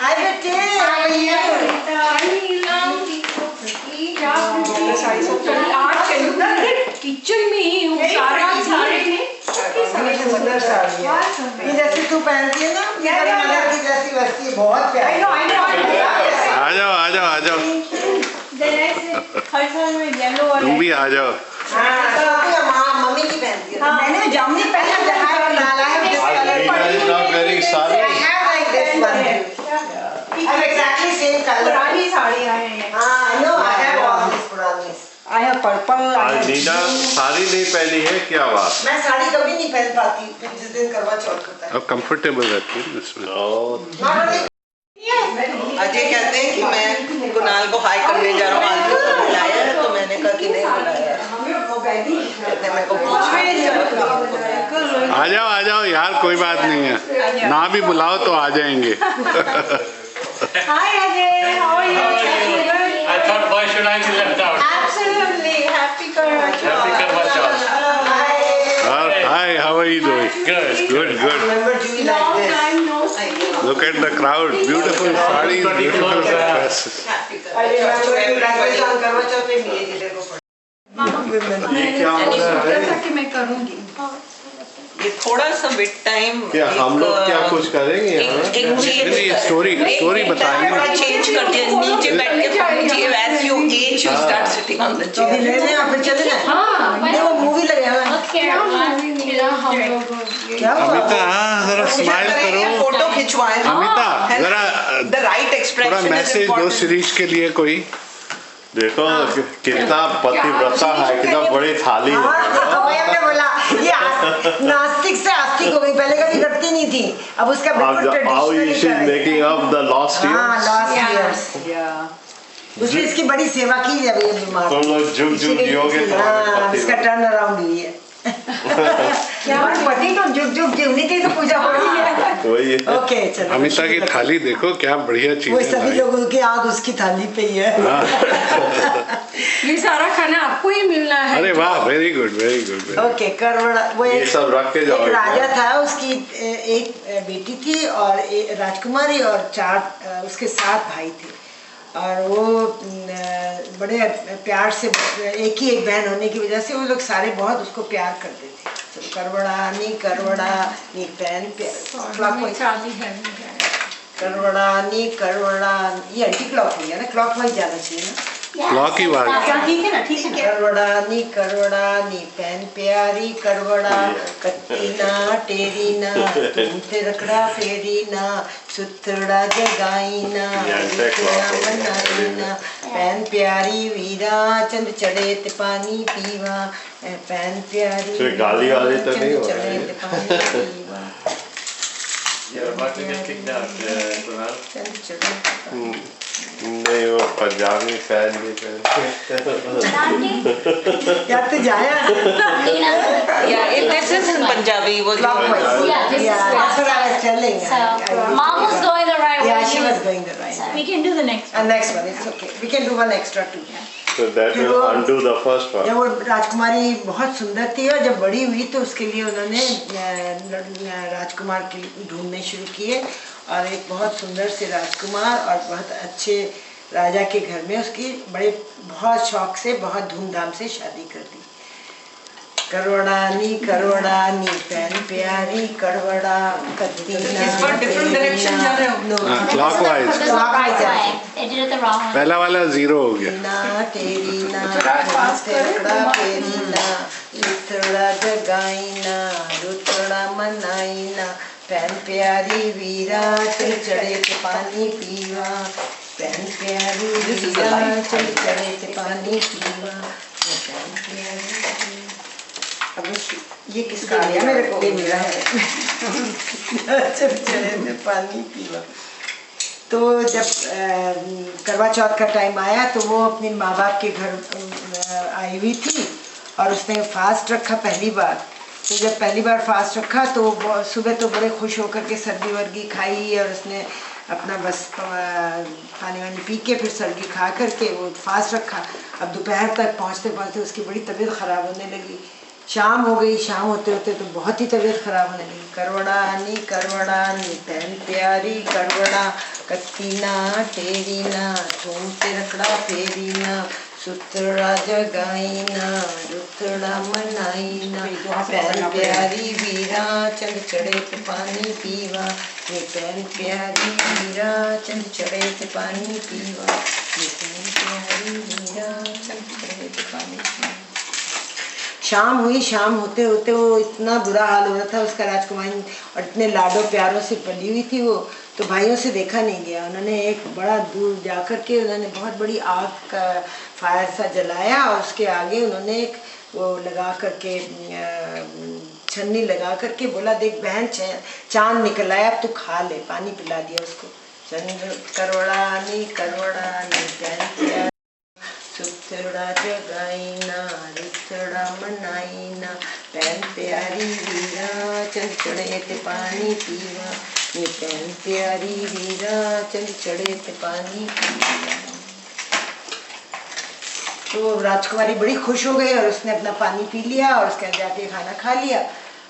हाय बेटे, किचन में ही हूँ, सारा साड़ी सुंदर साड़ी है ये, जैसे तू पहनती है ना मेरी मदर की जैसी वैसी, बहुत प्यारी। आ जाओ आ जाओ आ जाओ, तुम भी आ जाओ। हाँ मम्मी की पहनती है। मैंने जामुनी पहना, पुरानी साड़ी है। हाँ I know, I have all these पुरानी। I have purple। आज नीना साड़ी नहीं पहनी है, क्या बात? मैं साड़ी कभी नहीं पहन पाती जिस दिन करवा चौथ होता है। अब कंफर्टेबल रहती है इसमें। अजय कहते हैं कि मैं कुणाल को हाई करने जा रहा हूँ, आज को बुलाया है, तो मैंने कहा कि नहीं बुलाया। आ जाओ यार, कोई बात नहीं है, ना भी बुलाओ तो आ जाएंगे। Hi Ajay, how are you? I thought why should I be left out? Absolutely, happy Karwa Chauth. Happy Karwa Chauth. Hi, how are you doing? Good. Good. Long time no see. Look at the crowd, beautiful sarees, beautiful dresses. ये क्या हो रहा है? कि मैं करूँगी। ये थोड़ा सा बिट टाइम, क्या हम लोग क्या कुछ करेंगे यहाँ? स्टोरी बताएंगे। चेंज कर दिया, नीचे बैठ के पढ़िए, as you age you start sitting on the chair। ले ले आप चले ना। हाँ, वो मूवी लगा है। क्या अमिता, हाँ जरा स्माइल करो। फोटो खिंचवाएं। अमिता जरा the right expression थोड़ा मैसेज दो शिरीष के लिए कोई। देखो कितना पतिव्रता है, कितना बड़ी थाली है। हमने बोला ये नास्तिक से आस्तिक हो गई, पहले कभी करती नहीं थी, अब उसका making up the lost years. उसने इसकी बड़ी सेवा की जब ये बीमार। तुम लोग जुग जियोगे तो इसका टर्न अराउंड हुई है। पति तो जुग जीवनी की तो पूजा हो रही है। ओके चलो। अमिता की थाली देखो क्या बढ़िया चीज है। वो सभी लोगों की याद उसकी थाली पे ही है। ये सारा खाना आपको ही मिलना है। अरे वाह, वेरी गुड। ओके करवड़ा, वो ये सब रख के जाओ। एक राजा था, उसकी एक बेटी थी और एक राजकुमारी और 4 उसके 7 भाई थे, और वो बड़े प्यार से, एक ही एक बहन होने की वजह से वो लोग सारे बहुत उसको प्यार करते थे। तो करवड़ा नी पैन करवड़ा, ये एंटी क्लॉक हुई है ना, क्लॉक वाइज जाना चाहिए ना। क्लॉक की बात। ठीक है ना, ठीक है। करवड़ा नी पैन प्यारी करवड़ा, कत्ती ना टेरी ना, तुम ते रखड़ा फेरी ना, सुथड़ा जगाई ना, मनाई ना, पैन प्यारी वीरा, चंद चढ़े ते पानी पीवा, पैन प्यारी गाली वाली तो नहीं हो रही है। नहीं, वो पंजाबी फैन भी या तो जाया Yeah, this isn't Punjabi. Was yeah, that's what I was telling. Mom was going the right way. Yeah, she was going the right way. We can do the next one. And next one, it's okay. We can do one extra too. So that will undo the first one. जब वो राजकुमारी बहुत सुंदर थी और जब बड़ी हुई तो उसके लिए उन्होंने राजकुमार की ढूंढने शुरू किए, और एक बहुत सुंदर से राजकुमार और बहुत अच्छे राजा के घर में उसकी बहुत शौक से, बहुत धूमधाम से शादी कर दी। करवड़ा नी पैन प्यारी करवड़ा, कत्ती ना डिफरेंट डायरेक्शन जा रहे हो। Clockwise. They did it the wrong way. पहला वाला 0 हो गया। ना तेरी ना तेरा पेरी ना, लुथड़ा जगाई ना, लुथड़ा मनाई ना, पैन प्यारी वीरा, चल चढ़े के पानी पीवा, पैन प्यारी वीरा, चल चढ़े के पानी पीवा, पैन प्यारी। अब ये किसका आ गया मेरे को? ये मेरा है। चल चढ़े के पानी पीवा। तो जब करवा चौथ का टाइम आया तो वो अपने माँ बाप के घर आई हुई थी, और उसने फास्ट रखा पहली बार। तो जब पहली बार फास्ट रखा तो सुबह तो बड़े खुश होकर के सर्दी वर्गी खाई, और उसने अपना बस पानी वानी पी के फिर सर्दी खा करके वो फास्ट रखा। अब दोपहर तक पहुँचते पहुँचते उसकी बड़ी तबीयत ख़राब होने लगी। शाम हो गई, शाम होते होते तो बहुत ही तबीयत ख़राब होने लगी। करवड़ा नी पैन प्यारी करवड़ा, कत्ती ना टेरी ना धूम तिरकड़ा फेरी ना सुथड़ा जगाई ना रुथड़ा मनाई ना पैन प्यारी वीरा चढ़ चढ़े ते पानी पीवा ये पैन प्यारी वीरा चढ़ चढ़े ते पानी पीवा ये पैन प्यारी वीरा चढ़ चढ़े ते पानी पीवा। शाम हुई, शाम होते होते वो इतना बुरा हाल हो रहा था उसका राजकुमारी, और इतने लाडो प्यारों से पली हुई थी वो, तो भाइयों से देखा नहीं गया। उन्होंने एक बड़ा दूर जा कर के उन्होंने बहुत बड़ी आग का फायर सा जलाया, और उसके आगे उन्होंने एक वो लगा करके छन्नी लगा करके बोला, देख बहन चांद निकल आया, अब तू खा ले। पानी पिला दिया उसको। चंद्र करवड़ा नी बहन सुथड़ा जगाईना रुथड़ा मनाईना पैन प्यारी वीरा चल चढ़े ते पानी पीवा ये पैन प्यारी वीरा चल चढ़े ते पानी पीवा। तो राजकुमारी बड़ी खुश हो गई और उसने अपना पानी पी लिया और उसके जाके खाना खा लिया।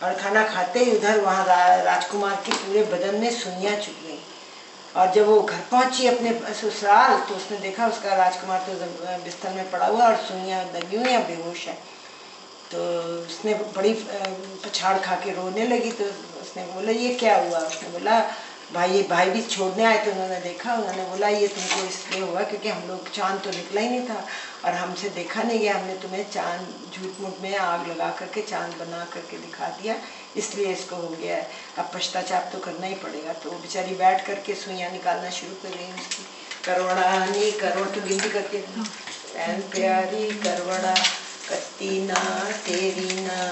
और खाना खाते ही उधर वहाँ राजकुमार के पूरे बदन में सुइयाँ चुभ गई। और जब वो घर पहुंची अपने ससुराल तो उसने देखा उसका राजकुमार तो बिस्तर में पड़ा हुआ और सुइयाँ लगी हुई या बेहोश है। तो उसने बड़ी पछाड़ खा के रोने लगी। तो उसने बोला, ये क्या हुआ? उसने बोला, भाई भी छोड़ने आए थे, उन्होंने देखा। उन्होंने बोला, ये तुमको इसलिए हुआ क्योंकि हम लोग चांद तो निकला ही नहीं था और हमसे देखा नहीं गया, हमने तुम्हें चांद झूठ मूठ में आग लगा करके चांद बना करके दिखा दिया, इसलिए इसको हो गया है। अब पश्चाताप तो करना ही पड़ेगा। तो वो बेचारी बैठ करके सुइयाँ निकालना शुरू कर गई उसकी। करवड़ा नी करवड़ तो गिनती करके पैन प्यारी करवड़ा कत्ती ना तेरी ना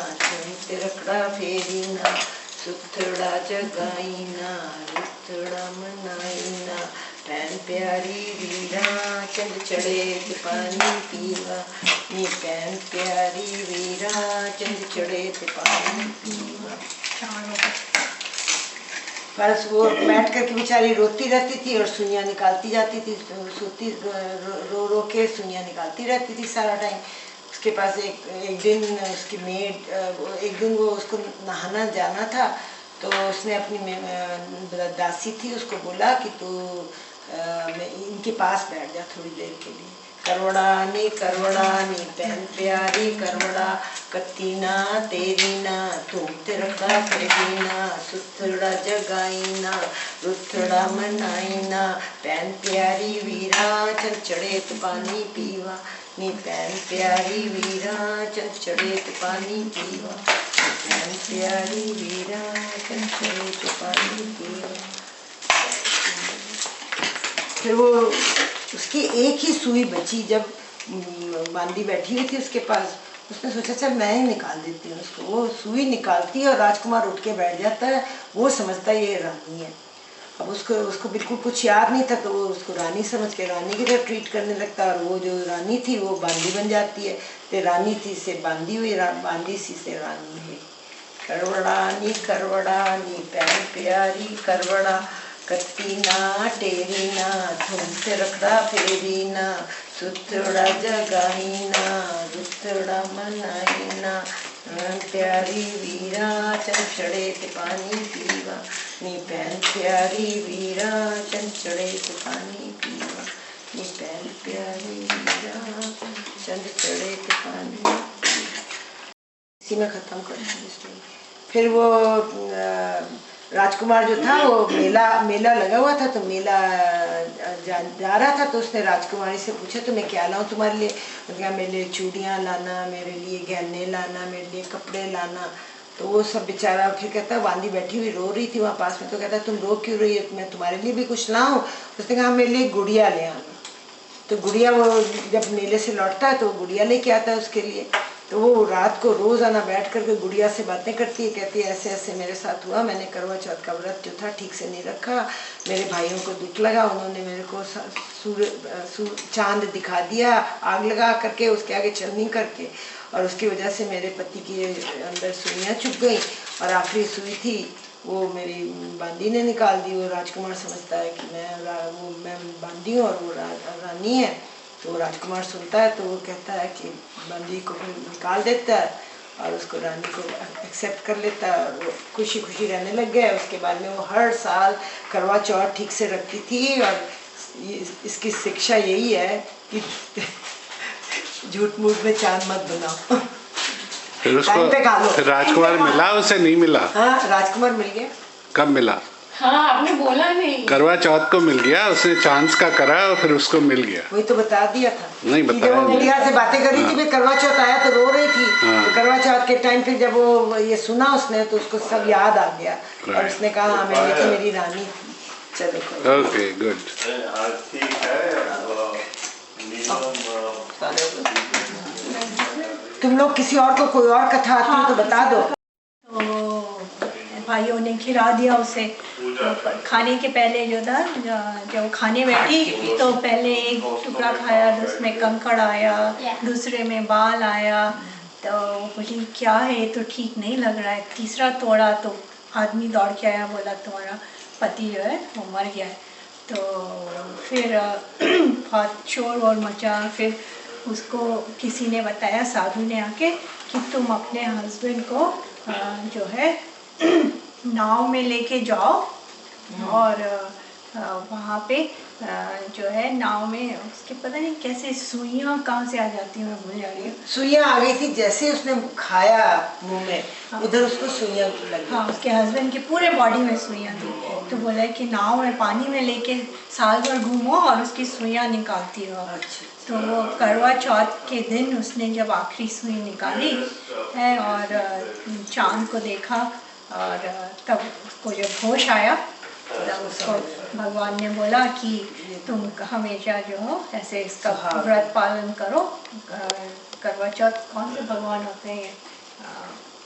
तिरकड़ा फेरी ना सुथड़ा जगाईना रुथड़ा मनाईना पैन प्यारी वीरा चंद चढ़े ते पानी पीवा नी पैन प्यारी वीरा चंद चढ़े ते पानी पीवा। बस वो बैठ कर के बेचारी रोती रहती थी और सुइयाँ निकालती जाती थी, सोती रो रो के सुइयाँ निकालती रहती थी सारा टाइम। उसके पास एक दिन उसकी मेड, एक दिन वो उसको नहाना जाना था, तो उसने अपनी दासी थी उसको बोला कि तू इनके पास बैठ जा थोड़ी देर के लिए। करवड़ा नी पैन प्यारी करवड़ा कत्ती ना तेरी ना तुम तिरकड़ा फेरी ना सुथड़ा जगाईना रुथड़ा मनाईना पैन प्यारी वीरा चल चढ़े तो पानी पीवा नी पैन प्यारी वीरा चल चढ़े तो पानी पीवा पैन प्यारी वीरा चल चढ़े तो पानी पीवा। फिर वो उसकी एक ही सुई बची, जब बांदी बैठी हुई थी उसके पास, उसने सोचा चल मैं ही निकाल देती हूँ उसको। वो सुई निकालती है और राजकुमार उठ के बैठ जाता है। वो समझता है ये रानी है। अब उसको बिल्कुल कुछ याद नहीं था, तो वो उसको रानी समझ के रानी की तरह ट्रीट करने लगता है। और वो जो रानी थी वो बांदी बन जाती है। तो रानी थी से बांदी हुई, बांदी सी से रानी हुई। करवड़ा नी पैन प्यारी करवड़ा कत्ती ना टेरी ना धुम तिरकड़ा फेरी ना सुथड़ा जगाई ना रुथड़ा मनाई ना प्यारी वीरा चल चढ़े ते पानी पीवा नी पैन प्यारी वीरा चल चढ़े ते पानी पीवा नी पैन प्यारी वीरा चल चढ़े ते पानी पीवा। इसी में ख़त्म कर दी। फिर वो राजकुमार जो था वो मेला लगा हुआ था, तो मेला जा रहा था। तो उसने राजकुमारी से पूछा, तो मैं क्या लाऊं तुम्हारे लिए? उसने मेरे लिए चूड़ियाँ लाना, मेरे लिए गहने लाना, मेरे लिए कपड़े लाना। तो वो सब बेचारा फिर कहता, बांदी बैठी हुई रो रही थी वहाँ पास में। तो कहता, तुम रो क्यों रही है, मैं तुम्हारे लिए भी कुछ लाऊं? उसने कहा मेरे लिए गुड़िया ले आना। तो गुड़िया, वो जब मेले से लौटता है तो गुड़िया लेके आता है उसके लिए। तो वो रात को रोज़ाना बैठ कर के गुड़िया से बातें करती है, कहती है ऐसे ऐसे मेरे साथ हुआ, मैंने करवा चौथ का व्रत जो था ठीक से नहीं रखा, मेरे भाइयों को दुख लगा, उन्होंने मेरे को चांद दिखा दिया आग लगा करके, उसके आगे चलनी करके, और उसकी वजह से मेरे पति के अंदर सुइयाँ चुभ गई और आखिरी सुई थी वो मेरी बांदी ने निकाल दी। वो राजकुमार समझता है कि मैं बांदी हूँ और वो रानी है। तो राजकुमार सुनता है तो वो कहता है कि बांदी को निकाल देता है और उसको रानी को एक्सेप्ट कर लेता, वो खुशी खुशी रहने लग गए। उसके बाद में वो हर साल करवा चौथ ठीक से रखती थी। और इसकी शिक्षा यही है कि झूठ मूठ में चांद मत बनाओ। फिर टाइम पे खा लो। उसको राजकुमार मिला, उसे नहीं मिला? हाँ, राजकुमार मिल गया। कब मिला? हाँ, आपने बोला नहीं। करवा चौथ को मिल गया, उसने चांस का करा और फिर उसको मिल गया। वही तो बता दिया था। नहीं कि बताया जब वो नहीं। मीडिया से बातें कर रही थी, फिर करवा चौथ आया तो रो रही थी। हाँ। तो करवा चौथ के टाइम फिर जब वो ये सुना उसने तो उसको सब याद आ गया। और Right. उसने कहा हाँ, मैं तो मेरी रानी थी। चलो कोई ओके गुड। ठीक है। तुम लोग किसी और को कोई और कथा आती है तो बता दो। तो भाइयों ने खिला दिया उसे। तो खाने के पहले जो था, जब खाने बैठी तो पहले एक टुकड़ा खाया तो उसमें कंकड़ आया, दूसरे में बाल आया। तो बोली क्या है, ये तो ठीक नहीं लग रहा है। तीसरा तोड़ा तो आदमी दौड़ के आया, बोला तुम्हारा पति जो है वो मर गया है। तो फिर बहुत शोर वोर मचा। फिर उसको किसी ने बताया, साधु ने आके, कि तुम अपने हस्बैंड को जो है नाव में लेके जाओ और वहाँ पे जो है नाव में उसके पता नहीं कैसे सुइयाँ कहाँ से आ जाती हैं, मैं भूल जा रही हूँ। सुइयां आ गई थी, जैसे उसने खाया मुंह में, उधर उसको सुइयां लगी। हाँ, उसके हस्बैंड के पूरे बॉडी में सुइयाँ थी। तो बोला कि नाव में पानी में लेके साल भर घूमो और उसकी सुइयाँ निकालती रहो। तो वो करवा चौथ के दिन उसने जब आखिरी सुई निकाली है और चांद को देखा, और तब उसको जब होश आया तब उसको भगवान ने बोला कि तुम हमेशा जो हो ऐसे इसका व्रत पालन करो। करवा चौथ कौन से भगवान होते हैं?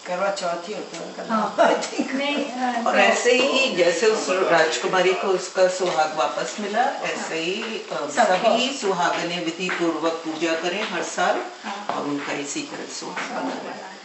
करवा चौथ ही होता है उनका हाँ, नाम, I think। नहीं, और ऐसे ही जैसे उस राजकुमारी को उसका सुहाग वापस मिला, ऐसे ही सभी सुहागने विधि पूर्वक पूजा करें हर साल और उनका इसी तरह सुहाग बना रहे।